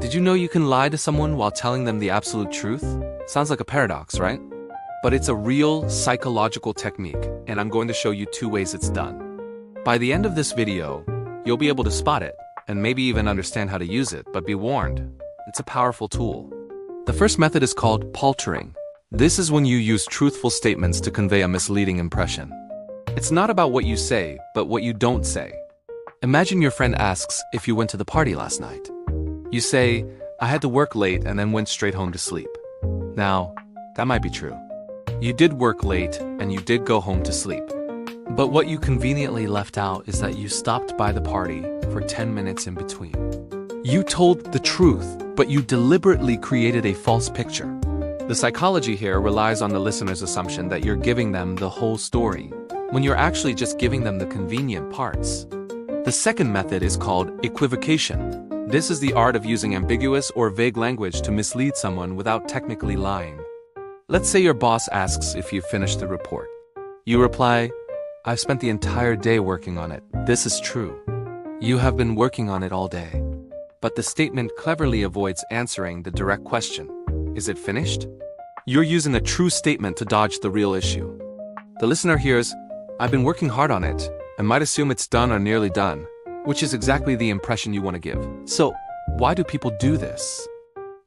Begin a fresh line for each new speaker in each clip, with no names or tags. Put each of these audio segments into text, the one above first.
Did you know you can lie to someone while telling them the absolute truth? Sounds like a paradox, right? But it's a real psychological technique, and I'm going to show you 2 ways it's done. By the end of this video, you'll be able to spot it, and maybe even understand how to use it, but be warned, it's a powerful tool. The first method is called paltering. This is when you use truthful statements to convey a misleading impression. It's not about what you say, but what you don't say. Imagine your friend asks if you went to the party last night. You say, "I had to work late and then went straight home to sleep." Now, that might be true. You did work late and you did go home to sleep. But what you conveniently left out is that you stopped by the party for 10 minutes in between. You told the truth, but you deliberately created a false picture. The psychology here relies on the listener's assumption that you're giving them the whole story, when you're actually just giving them the convenient parts. The second method is called equivocation. This is the art of using ambiguous or vague language to mislead someone without technically lying. Let's say your boss asks if you've finished the report. You reply, "I've spent the entire day working on it. This is true." You have been working on it all day. But the statement cleverly avoids answering the direct question. Is it finished? You're using a true statement to dodge the real issue. The listener hears, "I've been working hard on it," and might assume it's done or nearly done, which is exactly the impression you want to give. So, why do people do this?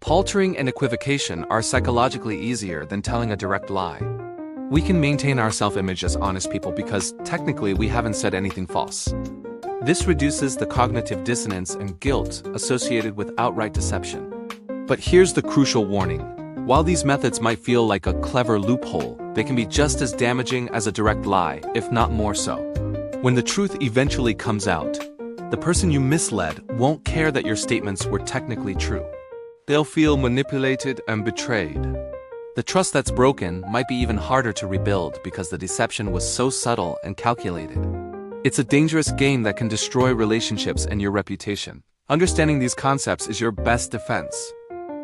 Paltering and equivocation are psychologically easier than telling a direct lie. We can maintain our self-image as honest people because technically we haven't said anything false. This reduces the cognitive dissonance and guilt associated with outright deception. But here's the crucial warning. While these methods might feel like a clever loophole, they can be just as damaging as a direct lie, if not more so. When the truth eventually comes out, the person you misled won't care that your statements were technically true. They'll feel manipulated and betrayed. The trust that's broken might be even harder to rebuild because the deception was so subtle and calculated. It's a dangerous game that can destroy relationships and your reputation. Understanding these concepts is your best defense.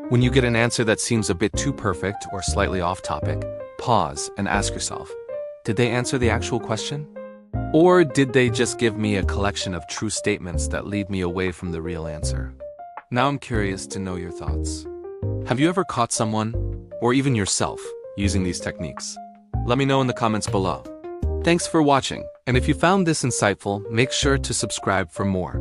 When you get an answer that seems a bit too perfect or slightly off topic, pause and ask yourself, did they answer the actual question? Or did they just give me a collection of true statements that lead me away from the real answer? Now I'm curious to know your thoughts. Have you ever caught someone, or even yourself, using these techniques? Let me know in the comments below. Thanks for watching, and if you found this insightful, make sure to subscribe for more.